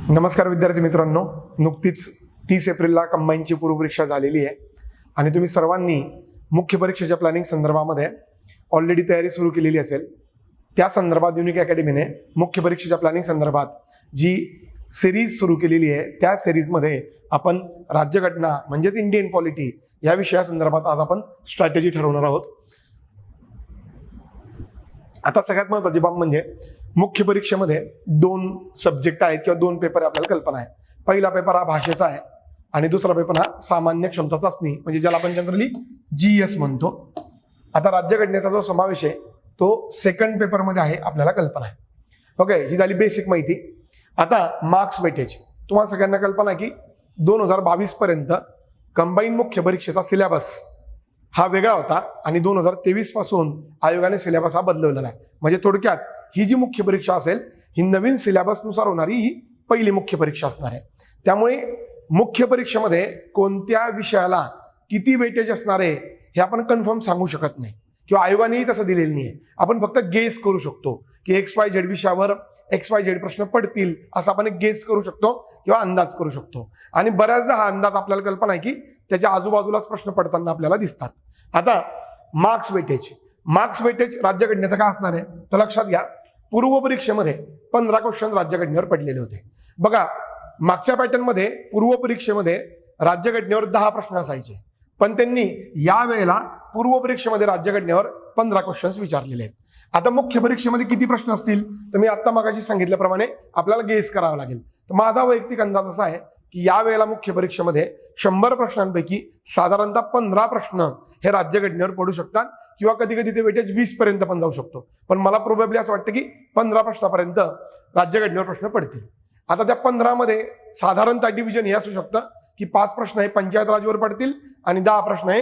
नमस्कार विद्यार्थी मित्रांनो, नुकतीच 30 एप्रिलला कंबाईनची पूर्वपरीक्षा झालेली आहे आणि तुम्ही सर्वांनी मुख्य परीक्षेच्या प्लॅनिंग संदर्भामध्ये ऑलरेडी तयारी सुरू केलेली असेल. त्या संदर्भात युनिक अकॅडमीने मुख्य परीक्षेच्या प्लॅनिंग संदर्भात जी सिरीज सुरू केलेली आहे त्या सिरीजमध्ये आपण राज्यघटना म्हणजेच इंडियन पॉलिटी या विषयासंदर्भात आज आपण स्ट्रॅटेजी ठरवणार आहोत. आता सगळ्यात महत्त्वाची बाब म्हणजे मुख्य परीक्षेमध्ये 2 सब्जेक्ट आहेत किंवा 2 पेपर आपल्याला कल्पना आहे. पहिला पेपर हा भाषेचा आहे आणि दुसरा पेपर हा सामान्य क्षमता चाचणी म्हणजे ज्याला आपण जनरली GS म्हणतो. आता राज्यघटनेचा जो समावेश आहे तो सेकंड पेपरमध्ये आहे आपल्याला कल्पना आहे. ओके, ही झाली बेसिक माहिती. आता मार्क्स वेटेज तुम्हाला सगळ्यांना कल्पना आहे की 2022 पर्यंत कंबाईन मुख्य परीक्षेचा सिलेबस हा वेगळा होता आणि 2023 पासून आयोगाने सिलेबस हा बदलवलेला आहे. म्हणजे थोडक्यात ही जी मुख्य परीक्षा असेल ही नवीन सिलेबसनुसार होणारी ही पहिली मुख्य परीक्षा असणार आहे. त्यामुळे मुख्य परीक्षेमध्ये कोणत्या विषयाला किती वेटेज असणार आहे हे आपण कन्फर्म सांगू शकत नाही किंवा आयोगानेही तसं दिलेलं नाही आहे. आपण फक्त गेस करू शकतो की XYZ विषयावर XYZ प्रश्न पडतील असं आपण एक गेस करू शकतो किंवा अंदाज करू शकतो. आणि बऱ्याचदा हा अंदाज आपल्याला कल्पना आहे की त्याच्या आजूबाजूलाच प्रश्न पडताना आपल्याला दिसतात. आता मार्क्स वेटेज राज्यघटनेचं काय असणार आहे तर लक्षात घ्या, पूर्व परीक्षेमध्ये 15 क्वेश्चन राज्यघटनेवर पडलेले होते. बघा, मागच्या पॅटर्नमध्ये पूर्व परीक्षेमध्ये राज्यघटनेवर 10 प्रश्न असायचे, पण त्यांनी या वेळेला पूर्व परीक्षेमध्ये राज्यघटनेवर 15 क्वेश्चन्स विचारलेले आहेत. आता मुख्य परीक्षेमध्ये किती प्रश्न असतील तर मी आता मागाशी सांगितल्याप्रमाणे आपल्याला गेस करावा लागेल. तर माझा वैयक्तिक अंदाज असा आहे की या वेळेला मुख्य परीक्षेमध्ये 100 प्रश्नांपैकी साधारणतः 15 प्रश्न हे राज्यघटनेवर पडू शकतात किंवा कधी कधी ते वेटेज 20 पर्यंत पण जाऊ शकतो. पण मला प्रोबेबली असं वाटतं की 15 प्रश्नापर्यंत राज्यघटनेवर प्रश्न पडतील. आता त्या 15 मध्ये साधारणतः डिव्हिजन हे असू शकतं की 5 प्रश्न हे पंचायत राजवर पडतील आणि 10 प्रश्न हे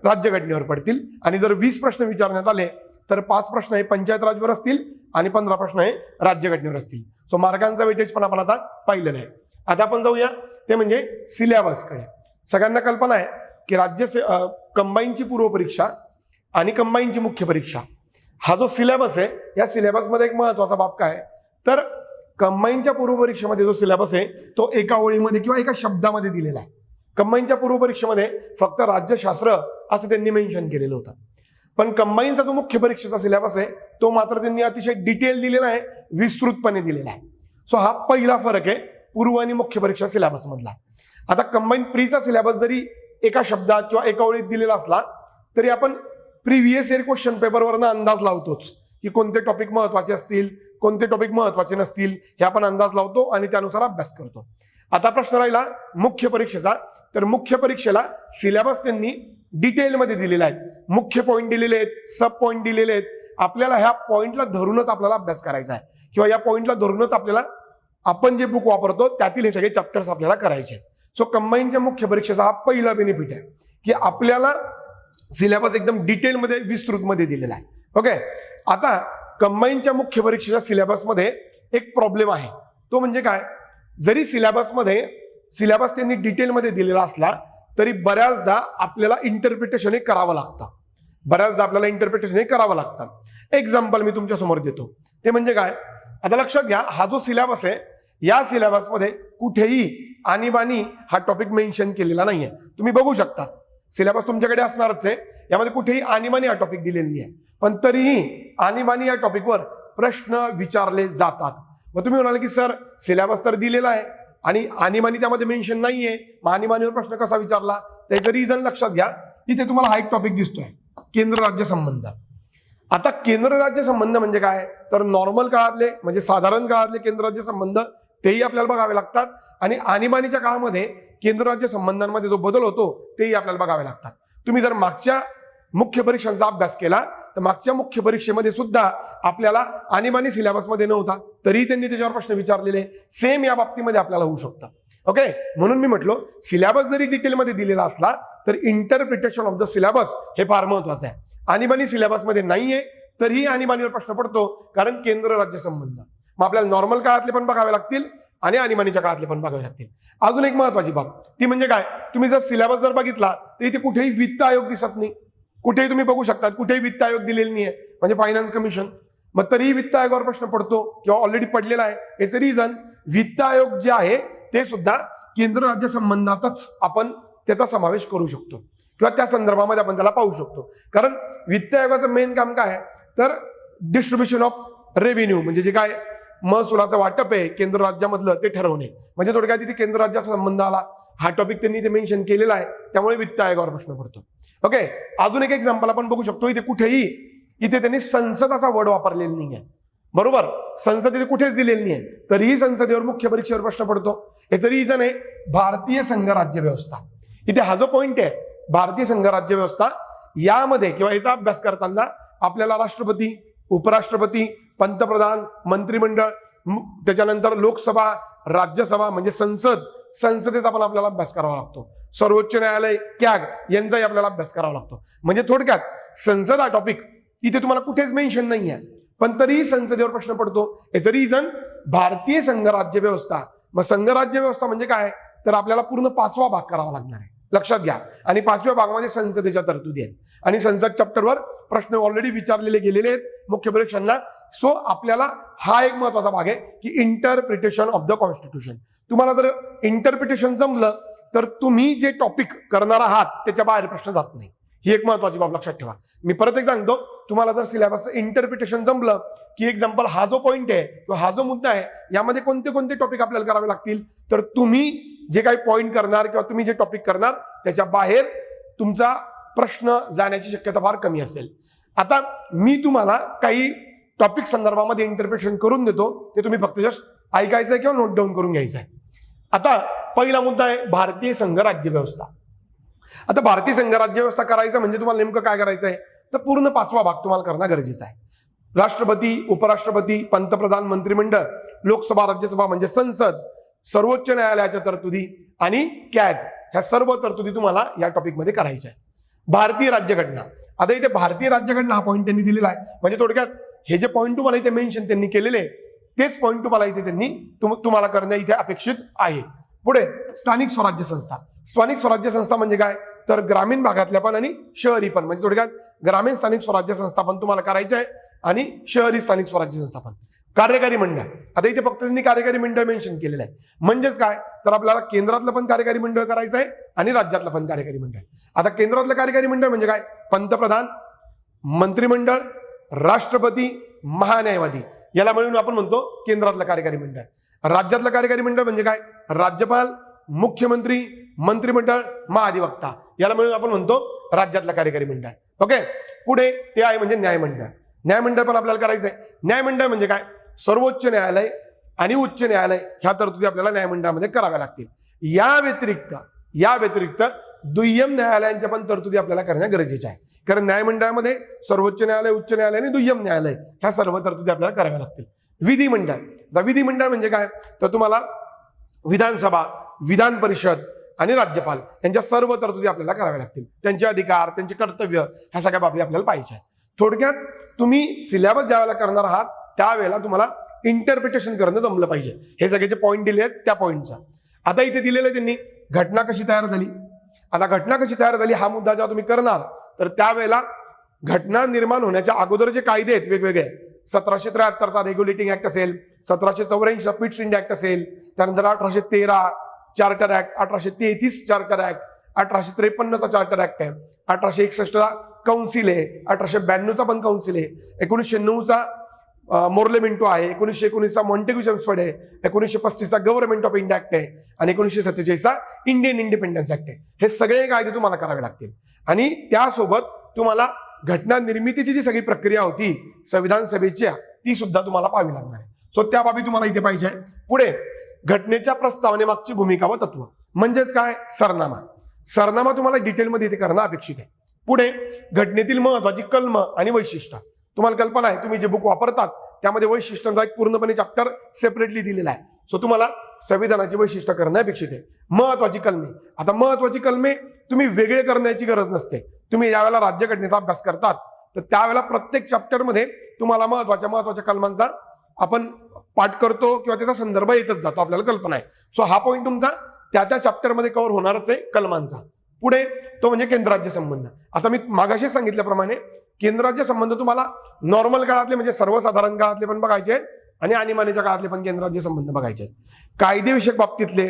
राज्यघटनेवर पडतील. आणि जर 20 प्रश्न विचारण्यात आले तर 5 प्रश्न हे पंचायत राजवर असतील आणि 15 प्रश्न हे राज्यघटनेवर असतील. सो मार्कांचा वेटेज पण आपण आता पाहिलेलं आहे. आता आपण जाऊया ते म्हणजे सिलेबसकडे. सगळ्यांना कल्पना आहे की कंबाईनची पूर्व परीक्षा आणि कंबाईनची मुख्य परीक्षा हा जो सिलेबस आहे या सिलेबसमध्ये एक महत्वाचा बाब काय तर कंबाईनच्या पूर्व परीक्षेमध्ये जो सिलेबस आहे तो एका ओळीमध्ये किंवा एका शब्दामध्ये दिलेला आहे. कंबाईनच्या पूर्व परीक्षेमध्ये फक्त राज्यशास्त्र असं त्यांनी मेन्शन केलेलं होतं, पण कंबाईनचा जो मुख्य परीक्षेचा सिलेबस आहे तो मात्र त्यांनी अतिशय डिटेल दिलेला आहे, विस्तृतपणे दिलेला आहे. सो हा पहिला फरक आहे पूर्व आणि मुख्य परीक्षा सिलेबस मधला. आता कंबाईन प्रीचा सिलेबस जरी एका शब्दात किंवा एका ओळीत दिलेला असला तरी आपण प्रिव्हियस इयर क्वेश्चन पेपरवरनं अंदाज लावतोच की कोणते टॉपिक महत्वाचे असतील, कोणते टॉपिक महत्वाचे नसतील हे आपण अंदाज लावतो आणि त्यानुसार अभ्यास करतो. आता प्रश्न राहिला मुख्य परीक्षेचा. तर मुख्य परीक्षेला सिलेबस त्यांनी डिटेलमध्ये दिलेला आहे, मुख्य पॉईंट दिलेले आहेत, सब पॉईंट दिलेले आहेत. आपल्याला ह्या पॉईंटला धरूनच आपल्याला अभ्यास करायचा आहे किंवा या पॉईंटला धरूनच आपल्याला आपण जे बुक वापरतो त्यातील हे सगळे चॅप्टर्स आपल्याला करायचे. सो कंबाईनच्या मुख्य परीक्षेचा हा पहिला बेनिफिट आहे की आपल्याला सिलेबस एकदम डिटेलमध्ये विस्तृतमध्ये दिलेला आहे. ओके, आता कंबाईनच्या मुख्य परीक्षेच्या सिलेबसमध्ये एक प्रॉब्लेम आहे, तो म्हणजे काय, जरी सिलेबस त्यांनी डिटेलमध्ये दिलेला असला तरी बऱ्याचदा आपल्याला इंटरप्रिटेशन हे करावं लागतं. एक्झाम्पल मी तुमच्या समोर देतो, ते म्हणजे काय. आता लक्षात घ्या, हा जो सिलेबस आहे या सिलेबसमध्ये कुठेही आणीबाणी हा टॉपिक मेन्शन केलेला नाहीये. तुम्ही बघू शकता सिलेबस तुमच्याकडे असणारच आहे, यामध्ये कुठेही आणीबाणी हा टॉपिक दिलेला नाही आहे, पण तरीही आणीबाणी या टॉपिकवर प्रश्न विचारले जातात. मग तुम्ही म्हणाल की सर सिलेबस तर दिलेला आहे आणि आणीबाणी त्यामध्ये मेन्शन नाहीये, मग आणीबाणीवर प्रश्न कसा विचारला, त्याचं रिझन लक्षात घ्या. इथे तुम्हाला हा एक टॉपिक दिसतोय, केंद्र राज्य संबंध. आता केंद्र राज्य संबंध म्हणजे काय तर नॉर्मल काळातले म्हणजे साधारण काळातले केंद्र राज्य संबंध तेही आपल्याला बघावे लागतात आणि आणीबाणीच्या काळामध्ये केंद्र राज्य संबंधांमध्ये जो बदल होतो तेही आपल्याला बघावे लागतात. तुम्ही जर मागच्या मुख्य परीक्षांचा अभ्यास केला तर मागच्या मुख्य परीक्षेमध्ये सुद्धा आपल्याला आणीबाणी सिलेबसमध्ये नव्हता तरी त्यांनी त्याच्यावर प्रश्न विचारलेले. सेम या बाबतीमध्ये आपल्याला होऊ शकतं. ओके, म्हणून मी म्हटलो सिलेबस जरी डिटेलमध्ये दिलेला असला तर इंटरप्रिटेशन ऑफ द सिलेबस हे फार महत्वाचं आहे. आणीबाणी सिलेबसमध्ये नाहीये तरीही आणीबाणीवर प्रश्न पडतो कारण केंद्र राज्य संबंध. मग आपल्याला नॉर्मल काळातले पण बघावे लागतील आणि आणीबाणीच्या काळातले पण बघावे लागतील. अजून एक महत्वाची बाब ती म्हणजे काय, तुम्ही जर सिलेबस जर बघितला तर इथे कुठेही वित्त आयोग दिसत नाही. कुठेही तुम्ही बघू शकता कुठेही वित्त आयोग दिलेला नाहीये म्हणजे फायनान्स कमिशन. मग तरीही वित्त आयोगावर प्रश्न पडतो किंवा ऑलरेडी पडलेला आहे. याचं रिझन वित्त आयोग जे आहे ते सुद्धा केंद्र राज्य संबंधातच आपण त्याचा समावेश करू शकतो किंवा त्या संदर्भामध्ये आपण त्याला पाहू शकतो. कारण वित्त आयोगाचं मेन काम काय आहे तर डिस्ट्रीब्युशन ऑफ रेव्हेन्यू म्हणजे जे काय महसुलाचं वाटप आहे केंद्र राज्यामधलं ते ठरवणे. म्हणजे थोडक्यात इथे केंद्र राज्याचा संबंध आला, हा टॉपिक त्यांनी इथे मेन्शन केलेला आहे, त्यामुळे वित्त आयोगावर प्रश्न पडतो. ओके, अजून एक एक्झाम्पल आपण बघू शकतो. इथे कुठेही इथे त्यांनी संसदाचा वर्ड वापरलेला नाही आहे, बरोबर. संसद इथे कुठेच दिलेली नाही आहे, तरीही संसदेवर मुख्य परीक्षेवर प्रश्न पडतो. याचं रिझन आहे भारतीय संघ राज्य व्यवस्था. इथे हा जो पॉइंट आहे भारतीय संघ राज्य व्यवस्था, यामध्ये किंवा याचा अभ्यास करताना आपल्याला राष्ट्रपती, उपराष्ट्रपती, पंतप्रधान, मंत्रिमंडळ, त्याच्यानंतर लोकसभा, राज्यसभा म्हणजे संसदेचा पण आपल्याला अभ्यास करावा लागतो. सर्वोच्च न्यायालय, कॅग यांचाही आपल्याला अभ्यास करावा लागतो. म्हणजे थोडक्यात संसद हा टॉपिक इथे तुम्हाला कुठेच मेन्शन नाही आहे, पण तरीही संसदेवर प्रश्न पडतो. याचं रिझन भारतीय संघ राज्य व्यवस्था. मग संघ राज्य व्यवस्था म्हणजे काय तर आपल्याला पूर्ण 5वा भाग करावा लागणार आहे, लक्षात घ्या. आणि 5व्या भागामध्ये संसदेच्या तरतुदी आहेत आणि संसद चॅप्टरवर प्रश्न ऑलरेडी विचारलेले गेलेले आहेत मुख्य परीक्षांना. सो आपल्याला हा एक महत्वाचा भाग आहे की इंटरप्रिटेशन ऑफ द कॉन्स्टिट्यूशन. तुम्हाला जर इंटरप्रिटेशन जमलं तर तुम्ही जे टॉपिक करणार आहात त्याच्या बाहेर प्रश्न जात नाही. ही एक महत्वाची बाब लक्षात ठेवा. मी परत एकदा सांगतो, तुम्हाला जर सिलेबसचं इंटरप्रिटेशन जमलं की एक्झाम्पल हा जो पॉइंट आहे किंवा हा जो मुद्दा आहे यामध्ये कोणते कोणते टॉपिक आपल्याला करावे लागतील, तर तुम्ही जे काही पॉइंट करणार किंवा तुम्ही जे टॉपिक करणार त्याच्या बाहेर तुमचा प्रश्न जाण्याची शक्यता फार कमी असेल. आता मी तुम्हाला काही टॉपिक संदर्भामध्ये इंटरप्रिटेशन करून देतो, ते तुम्ही फक्त जस्ट ऐकायचं आहे किंवा नोट डाऊन करून घ्यायचं आहे. आता पहिला मुद्दा आहे भारतीय संघ राज्य व्यवस्था. आता भारतीय संघ राज्य व्यवस्था करायचं म्हणजे तुम्हाला नेमकं काय करायचं आहे तर पूर्ण 5वा भाग तुम्हाला करणं गरजेचं आहे. राष्ट्रपती, उपराष्ट्रपती, पंतप्रधान, मंत्रिमंडळ, लोकसभा, राज्यसभा म्हणजे संसद, सर्वोच्च न्यायालयाच्या तरतुदी आणि कॅग, ह्या सर्व तरतुदी तुम्हाला या टॉपिकमध्ये करायच्या आहे. भारतीय राज्यघटना. आता इथे भारतीय राज्यघटना हा पॉईंट त्यांनी दिलेला आहे. म्हणजे थोडक्यात हे जे पॉईंट तुम्हाला इथे मेन्शन त्यांनी केलेले तेच पॉईंट तुम्हाला इथे त्यांनी तुम्हाला करणं इथे अपेक्षित आहे. पुढे स्थानिक स्वराज्य संस्था. स्थानिक स्वराज्य संस्था म्हणजे काय तर ग्रामीण भागातल्या पण आणि शहरी पण. म्हणजे थोडक्यात ग्रामीण स्थानिक स्वराज्य संस्था पण तुम्हाला करायचं आहे आणि शहरी स्थानिक स्वराज्य संस्था पण. कार्यकारी मंडळ. आता इथे फक्त त्यांनी कार्यकारी मंडळ मेन्शन केलेलं आहे. म्हणजेच काय तर आपल्याला केंद्रातलं पण कार्यकारी मंडळ करायचं आहे आणि राज्यातलं पण कार्यकारी मंडळ. आता केंद्रातलं कार्यकारी मंडळ म्हणजे काय पंतप्रधान, मंत्रिमंडळ, राष्ट्रपती, महान्यायवादी याला मिळून आपण म्हणतो केंद्रातलं कार्यकारी मंडळ. राज्यातलं कार्यकारी मंडळ म्हणजे काय राज्यपाल, मुख्यमंत्री, मंत्रिमंडळ, महाधिवक्ता याला मिळून आपण म्हणतो राज्यातलं कार्यकारी मंडळ. ओके, पुढे ते आहे म्हणजे न्यायमंडळ. न्यायमंडळ पण आपल्याला करायचंय. न्यायमंडळ म्हणजे काय सर्वोच्च न्यायालय आणि उच्च न्यायालय ह्या तरतुदी आपल्याला न्यायमंडळामध्ये कराव्या लागतील. या व्यतिरिक्त दुय्यम न्यायालयांच्या पण तरतुदी आपल्याला करणं गरजेचं आहे. कारण न्यायमंडळामध्ये सर्वोच्च न्यायालय, उच्च न्यायालय आणि दुय्यम न्यायालय ह्या सर्व तरतुदी आपल्याला कराव्या लागतील. विधिमंडळ. आता विधिमंडळ म्हणजे काय तर तुम्हाला विधानसभा, विधान परिषद आणि राज्यपाल यांच्या सर्व तरतुदी आपल्याला कराव्या लागतील. त्यांचे अधिकार, त्यांचे कर्तव्य ह्या सगळ्या बाबी आपल्याला पाहिजे आहेत. थोडक्यात तुम्ही सिलेबस ज्यावेळेला करणार आहात त्यावेळेला तुम्हाला इंटरप्रिटेशन करणं जमलं पाहिजे. हे सगळ्याचे पॉईंट दिले आहेत त्या पॉईंटचा. आता इथे दिलेलं आहे त्यांनी घटना कशी तयार झाली. आता घटना कशी तयार झाली हा मुद्दा जेव्हा तुम्ही करणार तर त्यावेळेला घटना निर्माण होण्याच्या अगोदर जे कायदे आहेत वेगवेगळे 1773चा रेग्युलेटिंग ऍक्ट असेल, 1784 पिट्स इंडिया ऍक्ट असेल, त्यानंतर 1813 चार्टर ऍक्ट, 1833 चार्टर ऍक्ट, 1853चा चार्टर ऍक्ट आहे, 1861चा कौन्सिल आहे, 1892चा पण कौन्सिल आहे, 1909चा मोर्ले मिंटो आहे, 1919चा मॉन्टेग्यू चेम्सफोर्ड आहे, 1935चा गव्हर्नमेंट ऑफ इंडिया ऍक्ट आहे आणि 1947चा इंडियन इंडिपेंडन्स ऍक्ट आहे. हे सगळे कायदे तुम्हाला करावे लागतील आणि त्यासोबत तुम्हाला घटना निर्मितीची जी सगळी प्रक्रिया होती संविधान सभेची ती सुद्धा तुम्हाला पाहावी लागणार आहे. सो त्या बाबी तुम्हाला इथे पाहिजे. पुढे घटनेच्या प्रस्तावनेमागची भूमिका व तत्व म्हणजेच काय सरनामा. सरनामा तुम्हाला डिटेलमध्ये इथे करणं अपेक्षित आहे. पुढे घटनेतील महत्वाची कलम आणि वैशिष्ट्य. तुम्हाला कल्पना आहे तुम्ही जे बुक वापरतात त्यामध्ये वैशिष्ट्यांचा एक पूर्णपणे चॅप्टर सेपरेटली दिलेला आहे. सो तुम्हाला संविधानाची वैशिष्ट्य करणं अपेक्षित आहे. महत्वाची कलमे. आता महत्वाची कलमे तुम्ही वेगळे करण्याची गरज नसते. तुम्ही ज्यावेळेला राज्यघटनेचा अभ्यास करतात तर त्यावेळेला प्रत्येक चॅप्टरमध्ये तुम्हाला महत्वाच्या कलमांचा आपण पाठ करतो किंवा त्याचा संदर्भ येतच जातो, आपल्याला कल्पना आहे. सो हा पॉईंट तुमचा त्या चॅप्टरमध्ये कव्हर होणारच आहे कलमांचा. पुढे तो म्हणजे केंद्र राज्य संबंध. आता मी मागाशी सांगितल्याप्रमाणे केंद्र राज्य संबंध तुम्हाला नॉर्मल काळातले म्हणजे सर्वसाधारण काळातले पण बघायचे आहेत आणि आणीबाणीच्या काळातले पण केंद्र राज्य संबंध बघायचे आहेत. कायदेविषयक बाबतीतले,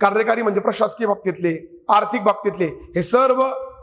कार्यकारी म्हणजे प्रशासकीय बाबतीतले, आर्थिक बाबतीतले हे सर्व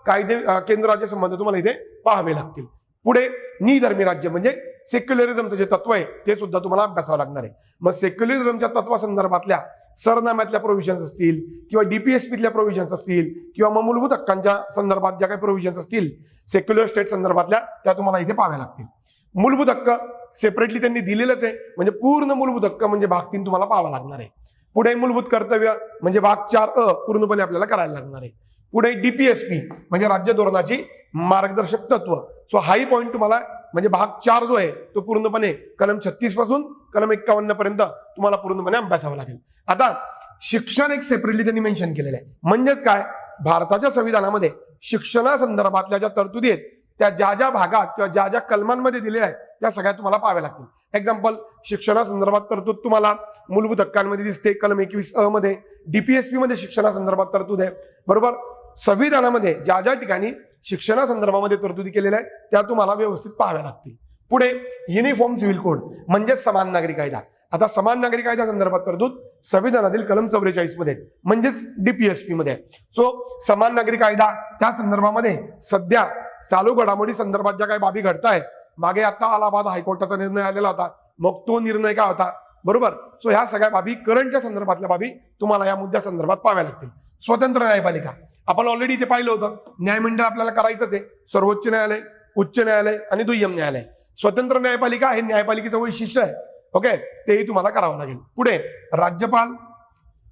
केंद्र राज्य संबंध तुम्हाला इथे पाहावे लागतील. पुढे निधर्मी राज्य म्हणजे सेक्युलरिझमचं जे तत्व आहे ते सुद्धा तुम्हाला अभ्यासावं लागणार आहे. मग सेक्युलरिझमच्या तत्वासंदर्भातल्या सरनाम्यातल्या प्रोव्हिजन्स असतील किंवा डीपीएसपीतल्या प्रोव्हिजन्स असतील किंवा मग मूलभूत हक्कांच्या संदर्भात ज्या काही प्रोव्हिजन्स असतील सेक्युलर स्टेट संदर्भातल्या त्या तुम्हाला इथे पाहाव्या लागतील. मूलभूत हक्क सेपरेटली त्यांनी दिलेलंच आहे, म्हणजे पूर्ण मूलभूत हक्क म्हणजे भाग 3 तुम्हाला पाहावा लागणार आहे. पुढे मूलभूत कर्तव्य म्हणजे भाग 4 पूर्णपणे आपल्याला करायला लागणार आहे. पुढे डीपीएसपी म्हणजे राज्य धोरणाची मार्गदर्शक तत्व. सो हाही पॉईंट तुम्हाला म्हणजे भाग 4 जो आहे तो पूर्णपणे कलम 36 पासून कलम 51 पर्यंत तुम्हाला पूर्णपणे अभ्यासावं लागेल. आता शिक्षण एक सेपरेटली त्यांनी मेन्शन केलेलं आहे. म्हणजेच काय, भारताच्या संविधानामध्ये शिक्षणासंदर्भातल्या ज्या तरतुदी आहेत त्या ज्या ज्या भागात किंवा ज्या ज्या कलमांमध्ये दिलेल्या आहेत त्या सगळ्या तुम्हाला पाहाव्या लागतील. एक्झाम्पल, शिक्षणासंदर्भात तरतूद तुम्हाला मूलभूत हक्कांमध्ये दिसते कलम 21 मध्ये, डीपीएसपी मध्ये शिक्षणासंदर्भात तरतूद आहे, बरोबर. संविधानामध्ये ज्या ज्या ठिकाणी शिक्षणासंदर्भामध्ये तरतुदी केलेल्या आहेत त्या तुम्हाला व्यवस्थित पाहाव्या लागतील. पुढे युनिफॉर्म सिव्हिल कोड म्हणजे समान नागरी कायदा. आता समान नागरी कायदा संदर्भात तरतूद संविधानातील कलम 44 मध्ये म्हणजेच डीपीएसपी मध्ये. सो समान नागरी कायदा त्या संदर्भामध्ये सध्या चालू घडामोडी संदर्भात ज्या काही बाबी घडतायत, मागे आता अलाहाबाद हायकोर्टाचा निर्णय आलेला होता, मग तो निर्णय काय होता, बरोबर. सो ह्या सगळ्या बाबी करंटच्या संदर्भातल्या बाबी तुम्हाला या मुद्द्या संदर्भात पाहाव्या लागतील. स्वतंत्र न्यायपालिका आपण ऑलरेडी इथे पाहिलं होतं, न्यायमंडळ आपल्याला करायचंच आहे. सर्वोच्च न्यायालय, उच्च न्यायालय आणि दुय्यम न्यायालय. स्वतंत्र न्यायपालिका हे न्यायपालिकेचं वैशिष्ट्य आहे, ओके, तेही तुम्हाला करावं लागेल. पुढे राज्यपाल,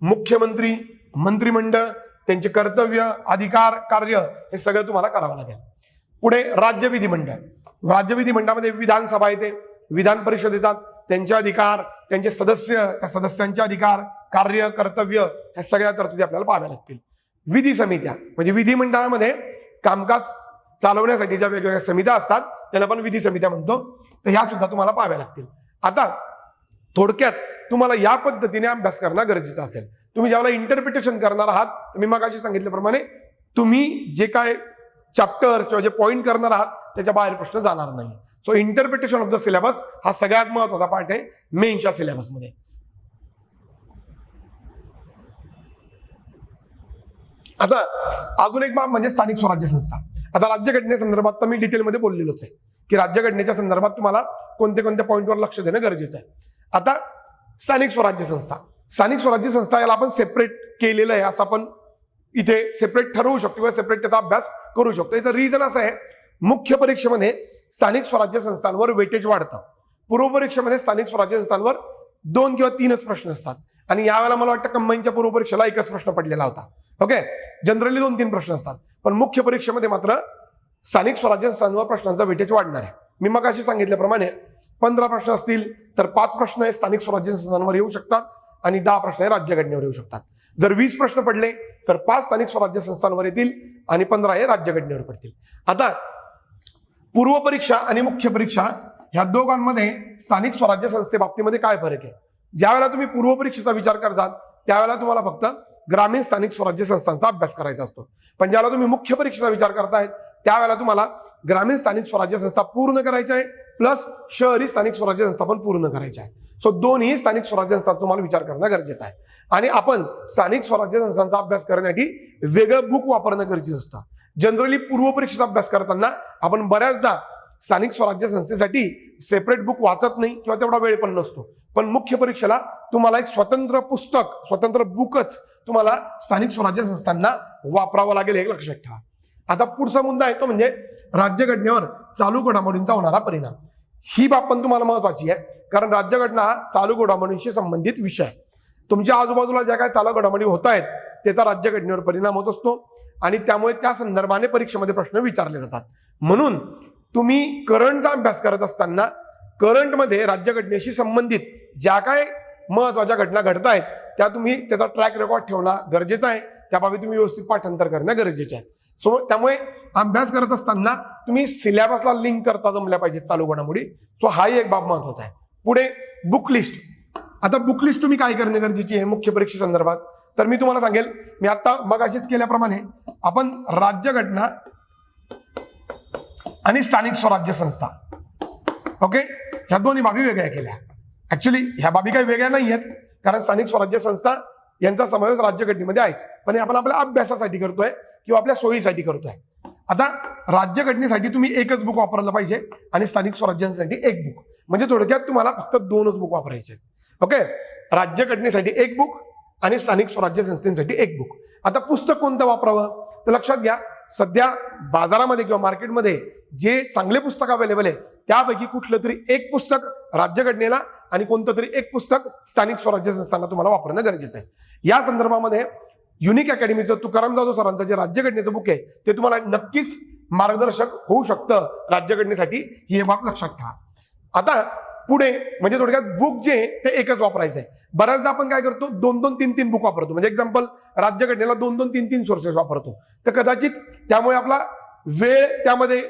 मुख्यमंत्री, मंत्रिमंडळ, त्यांचे कर्तव्य, अधिकार, कार्य हे सगळं तुम्हाला करावं लागेल. पुढे राज्य विधिमंडळ. राज्य विधिमंडळामध्ये विधानसभा येते, विधान परिषद येतात, त्यांचे अधिकार, त्यांचे सदस्य, त्या सदस्यांचे अधिकार, कार्य, कर्तव्य ह्या सगळ्या तरतुदी आपल्याला पाहाव्या लागतील. विधी समित्या म्हणजे विधिमंडळामध्ये कामकाज चालवण्यासाठी ज्या वेगवेगळ्या समित्या असतात त्यांना आपण विधी समित्या म्हणतो, तर ह्या सुद्धा तुम्हाला पाहाव्या लागतील. आता थोडक्यात तुम्हाला या पद्धतीने अभ्यास करणं गरजेचं असेल. तुम्ही ज्यावेळेला इंटरप्रिटेशन करणार आहात, मी मगाशी सांगितल्याप्रमाणे तुम्ही जे काय चॅप्टर किंवा जे पॉईंट करणार आहात त्याच्या बाहेर प्रश्न जाणार नाही. So interpretation of the syllabus हा सगळ्यात महत्वाचा पार्ट आहे मेन्सच्या सिलेबसमध्ये. आता अजून एक बाब म्हणजे स्थानिक स्वराज्य संस्था. आता राज्यघटनेसंदर्भात तर मी डिटेलमध्ये बोललेलोच आहे की राज्यघटनेच्या संदर्भात तुम्हाला कोणत्या कोणत्या पॉईंटवर लक्ष देणं गरजेचं आहे. आता स्थानिक स्वराज्य संस्था, स्थानिक स्वराज्य संस्था याला आपण सेपरेट केलेलं आहे, असं आपण इथे सेपरेट ठरवू शकतो किंवा सेपरेट त्याचा अभ्यास करू शकतो. याचं रिझन असं आहे, मुख्य परीक्षेमध्ये स्थानिक स्वराज्य संस्थांवर वेटेज वाढतं. पूर्व परीक्षेमध्ये स्थानिक स्वराज्य संस्थांवर 2 किंवा 3च प्रश्न असतात आणि यावेळेला मला वाटतं कंबाईनच्या पूर्व परीक्षेला एकच प्रश्न पडलेला होता. ओके, जनरली 2-3 प्रश्न असतात, पण मुख्य परीक्षेमध्ये मात्र स्थानिक स्वराज्य संस्थांवर प्रश्नांचा वेटेज वाढणार आहे. मी मग अशी सांगितल्याप्रमाणे 15 प्रश्न असतील तर 5 प्रश्न हे स्थानिक स्वराज्य संस्थांवर येऊ शकतात आणि 10 प्रश्न हे राज्यघटनेवर येऊ शकतात. जर 20 प्रश्न पडले तर 5 स्थानिक स्वराज्य संस्थांवर येतील आणि 15 हे राज्यघटनेवर पडतील. आता पूर्व परीक्षा आणि मुख्य परीक्षा ह्या दोघांमध्ये स्थानिक स्वराज्य संस्थे बाबतीमध्ये काय फरक आहे? ज्यावेळेला तुम्ही पूर्व परीक्षेचा विचार करतात त्यावेळेला तुम्हाला फक्त ग्रामीण स्थानिक स्वराज्य संस्थांचा अभ्यास करायचा असतो, पण ज्यावेळेला तुम्ही मुख्य परीक्षेचा विचार करतायत त्यावेळेला तुम्हाला ग्रामीण स्थानिक स्वराज्य संस्था पूर्ण करायच्या आहे प्लस शहरी स्थानिक स्वराज्य संस्था पण पूर्ण करायच्या आहे. सो दोन्ही स्थानिक स्वराज्य संस्था तुम्हाला विचार करणं गरजेचं आहे. आणि आपण स्थानिक स्वराज्य संस्थांचा अभ्यास करण्यासाठी वेगळं बुक वापरणं गरजेचं असतं. जनरली पूर्व परीक्षेचा अभ्यास करताना आपण बऱ्याचदा स्थानिक स्वराज्य संस्थेसाठी सेपरेट बुक वाचत नाही किंवा तेवढा वेळ पण नसतो, पण मुख्य परीक्षेला तुम्हाला एक स्वतंत्र पुस्तक, स्वतंत्र बुकच तुम्हाला स्थानिक स्वराज्य संस्थांना वापरावं लागेल, हे लक्षात ठेवा. आता पुढचा मुद्दा आहे तो म्हणजे राज्यघटनेवर चालू घडामोडींचा होणारा परिणाम. ही बाब पण तुम्हाला महत्वाची आहे, कारण राज्यघटना हा चालू घडामोडींशी संबंधित विषय आहे. तुमच्या आजूबाजूला ज्या काही चालू घडामोडी होत आहेत त्याचा राज्यघटनेवर परिणाम होत असतो आणि त्यामुळे त्या संदर्भाने परीक्षेमध्ये प्रश्न विचारले जातात. म्हणून तुम्ही करंटचा अभ्यास करत असताना करंटमध्ये राज्यघटनेशी संबंधित ज्या काय महत्वाच्या घटना घडत आहेत त्या तुम्ही त्याचा ट्रॅक रेकॉर्ड ठेवणं गरजेचं आहे. त्याबाबत तुम्ही व्यवस्थित पाठांतर करणं गरजेचे आहे. सो त्यामुळे अभ्यास करत असताना तुम्ही सिलेबसला लिंक करता जमल्या पाहिजेत चालू घडामोडी. सो हाही एक बाब महत्वाचा आहे. पुढे बुक लिस्ट. आता बुक लिस्ट तुम्ही काय करणे गरजेची आहे मुख्य परीक्षे संदर्भात, तर मी तुम्हाला सांगेल, मी आता मगाशीच केल्याप्रमाणे आपण राज्यघटना आणि स्थानिक स्वराज्य संस्था. ओके, ह्या दोन्ही बाबी वेगळ्या केल्या. ऍक्च्युली ह्या बाबी काही वेगळ्या नाही आहेत, कारण स्थानिक स्वराज्य संस्था यांचा समावेश राज्यघटनेमध्ये आहेच, पण आपण आपल्या अभ्यासासाठी करतोय किंवा आपल्या सोयीसाठी करतोय. आता राज्यघटनेसाठी तुम्ही एकच बुक वापरलं पाहिजे आणि स्थानिक स्वराज्यांसाठी एक बुक, म्हणजे थोडक्यात तुम्हाला फक्त दोनच बुक वापरायचे. ओके, राज्यघटनेसाठी एक बुक आणि स्थानिक स्वराज्य संस्थेसाठी एक बुक. आता पुस्तक कोणतं वापरावं तर लक्षात घ्या, सध्या बाजारामध्ये किंवा मार्केटमध्ये जे चांगले पुस्तक अवेलेबल आहे त्यापैकी कुठलं तरी एक पुस्तक राज्यघटनेला आणि कोणतं तरी एक पुस्तक स्थानिक स्वराज्य संस्थांना तुम्हाला वापरणं गरजेचं आहे. या संदर्भामध्ये युनिक अकॅडमीचं तुकाराम जाधव सरांचं जे राज्यघटनेचं बुक आहे ते तुम्हाला नक्कीच मार्गदर्शक होऊ शकतं राज्यघटनेसाठी, ही बाब लक्षात ठेवा. आता पुढे म्हणजे थोडक्यात बुक जे आहे ते एकच वापरायचं आहे. बऱ्याचदा आपण काय करतो, 2-2, 3-3 बुक वापरतो. म्हणजे एक्झाम्पल राज्यघटनेला 2-2, 3-3 सोर्सेस वापरतो, तर कदाचित त्यामुळे आपला वेळ त्यामध्ये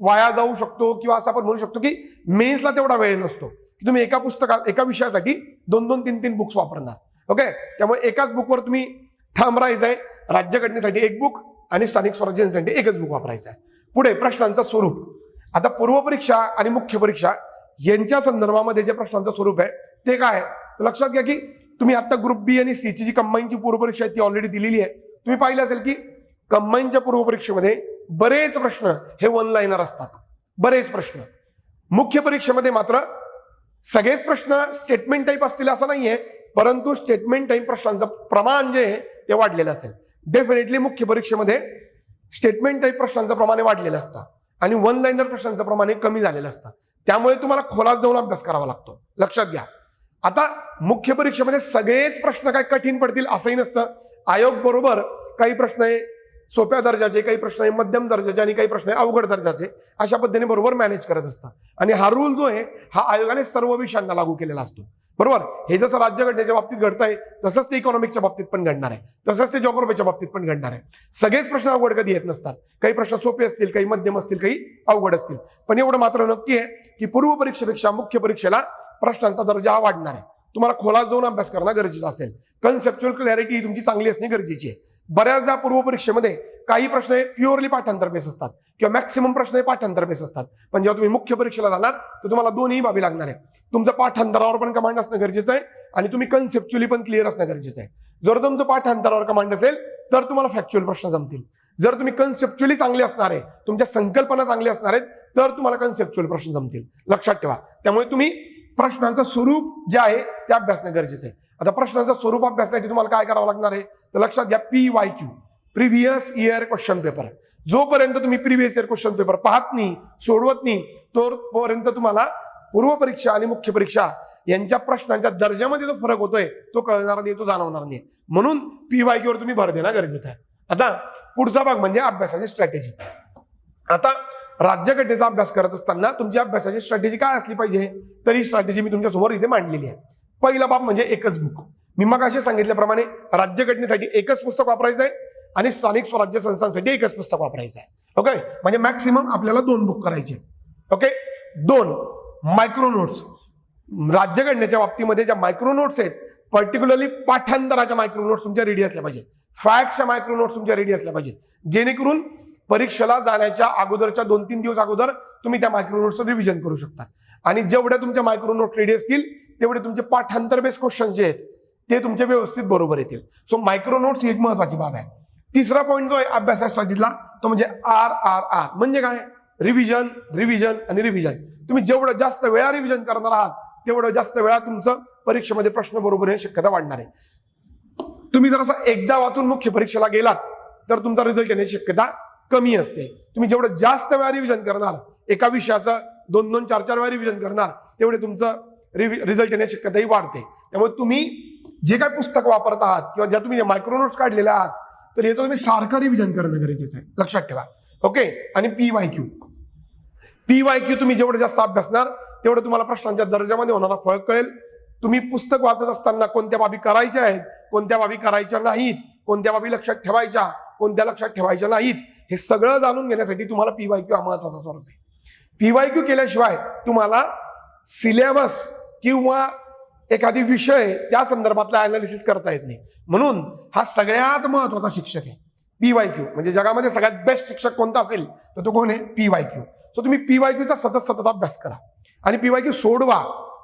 वाया जाऊ शकतो, किंवा असं आपण म्हणू शकतो की मेन्सला तेवढा वेळ नसतो की तुम्ही एका पुस्तकात एका विषयासाठी 2-2, 3-3 बुक्स वापरणार. ओके, त्यामुळे एकाच बुकवर तुम्ही ठाम राहायचं आहे. राज्यघटनेसाठी एक बुक आणि स्थानिक स्वराज्यांसाठी एकच बुक वापरायचं आहे. पुढे प्रश्नांचं स्वरूप. आता पूर्वपरीक्षा आणि मुख्य परीक्षा यांच्या संदर्भामध्ये जे प्रश्नांचं स्वरूप आहे ते काय आहे, लक्षात घ्या की तुम्ही आता ग्रुप बी आणि सी ची जी कंबाईनची पूर्वपरीक्षा आहे ती ऑलरेडी दिलेली आहे. तुम्ही पाहिलं असेल की कंबाईनच्या पूर्वपरीक्षेमध्ये बरेच प्रश्न हे वन लाईनर असतात, बरेच प्रश्न. मुख्य परीक्षेमध्ये मात्र सगळेच प्रश्न स्टेटमेंट टाईप असतील असं नाहीये, परंतु स्टेटमेंट टाईप प्रश्नांचं प्रमाण जे आहे ते वाढलेलं असेल. डेफिनेटली मुख्य परीक्षेमध्ये स्टेटमेंट टाईप प्रश्नांचं प्रमाण वाढलेलं असतं आणि वन लाईनर प्रश्नांचं प्रमाण कमी झालेलं असतं. त्यामुळे तुम्हाला खोलात जाऊन अभ्यास करावा लागतो, लक्षात घ्या. आता मुख्य परीक्षेमध्ये सगळेच प्रश्न काय कठीण पडतील असंही नसतं. आयोग बरोबर काही प्रश्न आहे सोप्या दर्जाचे, काही प्रश्न आहे मध्यम दर्जाचे आणि काही प्रश्न आहे अवघड दर्जाचे, अशा पद्धतीने बरोबर मॅनेज करत असतात. आणि हा रूल जो आहे हा आयोगाने सर्व विषयांना लागू केलेला असतो. बरोबर, हे जसं राज्यघटनेच्या बाबतीत घडत आहे तसंच ते इकॉनॉमिक्सच्या बाबतीत पण घडणार आहे, तसंच ते जिओग्राफीच्या बाबतीत पण घडणार आहे. सगळेच प्रश्न अवघड कधी येत नसतात, काही प्रश्न सोपे असतील, काही मध्यम असतील, काही अवघड असतील. पण एवढं मात्र नक्की आहे की पूर्व परीक्षेपेक्षा मुख्य परीक्षेला प्रश्नांचा दर्जा हा वाढणार आहे. तुम्हाला खोलात जाऊन अभ्यास करणं गरजेचं असेल. कन्सेप्च्युअल क्लॅरिटी तुमची चांगली असणे गरजेची आहे. बऱ्याचदा पूर्व परीक्षेमध्ये काही प्रश्न हे प्युअरली पाठांतर बेस असतात किंवा मॅक्सिमम प्रश्न हे पाठांतर बेस असतात, पण जेव्हा तुम्ही मुख्य परीक्षेला जाणार तर तुम्हाला दोन्ही बाबी लागणार आहे. तुमचं पाठांतरावर पण कमांड असणं गरजेचं आहे आणि तुम्ही कन्सेप्च्युअली पण क्लिअर असणं गरजेचं आहे. जर तुमचं पाठांतरावर कमांड असेल तर तुम्हाला फॅक्च्युअल प्रश्न जमतील. जर तुम्ही कन्सेप्च्युअली चांगले असणार आहे, तुमच्या संकल्पना चांगल्या असणार आहेत, तर तुम्हाला कन्सेप्च्युअल प्रश्न जमतील, लक्षात ठेवा. त्यामुळे तुम्ही प्रश्नांचं स्वरूप जे आहे ते अभ्यासणं गरजेचं आहे. आता प्रश्नांचं स्वरूप अभ्यासासाठी तुम्हाला काय करावं लागणार आहे तर लक्षात घ्या, PYQ previous year question paper. जोपर्यंत तुम्ही प्रिव्हियस इयर क्वेश्चन पेपर पाहत नाही, सोडवत नाही, तोपर्यंत तुम्हाला पूर्व परीक्षा आणि मुख्य परीक्षा यांच्या प्रश्नांच्या दर्जामध्ये जो फरक होतोय तो कळणार नाही, तो जाणवणार नाही. म्हणून PYQ वर तुम्ही भर देणं गरजेचं आहे. आता पुढचा भाग म्हणजे अभ्यासाची स्ट्रॅटेजी. आता राज्यघटनेचा अभ्यास करत असताना तुमची अभ्यासाची स्ट्रॅटेजी काय असली पाहिजे, तर ही स्ट्रॅटेजी मी तुमच्यासमोर इथे मांडलेली आहे. पहिला बाब म्हणजे एकच बुक. मी मग असे सांगितल्याप्रमाणे राज्यघटनेसाठी एकच पुस्तक वापरायचं आहे आणि स्थानिक स्वराज्य संस्थांसाठी एकच पुस्तक वापरायचं आहे. ओके, म्हणजे मॅक्सिमम आपल्याला 2 बुक करायचे. Okay, 2 micro notes. राज्यघटनेच्या बाबतीमध्ये ज्या मायक्रो नोट्स आहेत, पर्टिक्युलरली पाठांतराच्या मायक्रो नोट्स तुमच्या रेडी असल्या पाहिजेत, फॅक्टच्या मायक्रो नोट्स तुमच्या रेडी असल्या पाहिजेत, जेणेकरून परीक्षेला जाण्याच्या अगोदरच्या 2-3 दिवस अगोदर तुम्ही त्या मायक्रो नोट्सचं रिव्हिजन करू शकता. आणि जेवढ्या तुमच्या मायक्रो नोट्स रेडी असतील तेवढे तुमचे पाठांतर बेस क्वेश्चन जे आहेत ते तुमचे व्यवस्थित बरोबर येतील. सो मायक्रो नोट्स ही एक महत्वाची बाब आहे. तिसरा पॉईंट जो आहे अभ्यासा स्ट्रॅटेजीला तो म्हणजे RRR. म्हणजे काय, रिव्हिजन, रिव्हिजन आणि रिव्हिजन. तुम्ही जेवढं जास्त वेळा रिव्हिजन करणार आहात तेवढं जास्त वेळा तुमचं परीक्षेमध्ये प्रश्न बरोबर हे शक्यता वाढणार आहे. तुम्ही जर असं एकदा वाचून मुख्य परीक्षेला गेलात तर तुमचा रिझल्ट येण्याची शक्यता कमी असते. तुम्ही जेवढं जास्त वेळा रिव्हिजन करणार, एका विषयाचं 2-2, 4-4 वेळा रिव्हिजन करणार, तेवढे तुमचं रिझल्ट येण्याची शक्यताही वाढते. त्यामुळे तुम्ही जे काही पुस्तक वापरत आहात किंवा ज्या तुम्ही मायक्रो नोट्स काढलेल्या आहात तर याचं तुम्ही सारखं रिव्हिजन करणं गरजेचं आहे, लक्षात ठेवा. ओके, आणि PYQ तुम्ही जेवढं जास्त अभ्यासणार तेवढं तुम्हाला प्रश्नांच्या दर्जामध्ये होणारा फरक कळेल. तुम्ही पुस्तक वाचत असताना कोणत्या बाबी करायच्या आहेत, कोणत्या बाबी करायच्या नाहीत, कोणत्या बाबी लक्षात ठेवायच्या, कोणत्या लक्षात ठेवायच्या नाहीत, हे सगळं जाणून घेण्यासाठी तुम्हाला PYQ हा महत्वाचा सोर्स आहे. PYQ केल्याशिवाय तुम्हाला सिलेबस किंवा एखादी विषय त्या संदर्भातला अनालिसिस करता येत नाही. म्हणून हा सगळ्यात महत्वाचा शिक्षक आहे PYQ. म्हणजे जगामध्ये सगळ्यात बेस्ट शिक्षक कोणता असेल तर तो कोण आहे, PYQ. सो तुम्ही PYQ चा सतत सतत अभ्यास करा आणि PYQ सोडवा.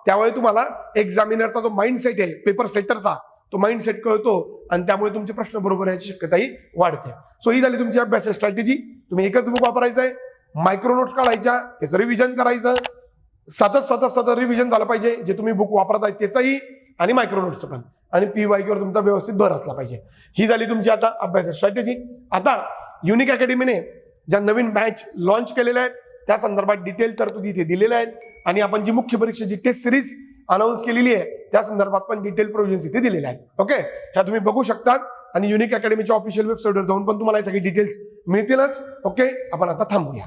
त्यावेळी तुम्हाला एक्झामिनरचा जो माइंडसेट आहे, पेपर सेटरचा तो माइंडसेट कळतो आणि त्यामुळे तुमचे प्रश्न बरोबर याची शक्यताही वाढते. सो ही झाली तुमची अभ्यास स्ट्रॅटेजी. तुम्ही एकच बुक वापरायचं आहे, मायक्रो नोट्स काढायच्या, त्याचं रिव्हिजन करायचं, सतत रिव्हिजन झालं पाहिजे, जे तुम्ही बुक वापरत आहे त्याचंही आणि मायक्रो नोट्सचं पण, आणि PYQ वर तुमचा व्यवस्थित भर असला पाहिजे. ही झाली तुमची आता अभ्यास स्ट्रॅटेजी. आता युनिक अकॅडमीने ज्या नवीन बॅच लॉन्च केलेल्या आहेत त्या संदर्भात डिटेल तरतुदी इथे दिलेल्या आहेत आणि आपण जी मुख्य परीक्षेची टेस्ट सिरीज अनाऊन्स केलेली आहे त्या संदर्भात पण डिटेल प्रोव्हिजन्स इथे दिलेल्या आहेत. ओके, ह्या तुम्ही बघू शकता आणि युनिक अकॅडमीच्या ऑफिशियल वेबसाईटवर जाऊन पण तुम्हाला हे सगळे डिटेल्स मिळतीलच. ओके, आपण आता थांबूया.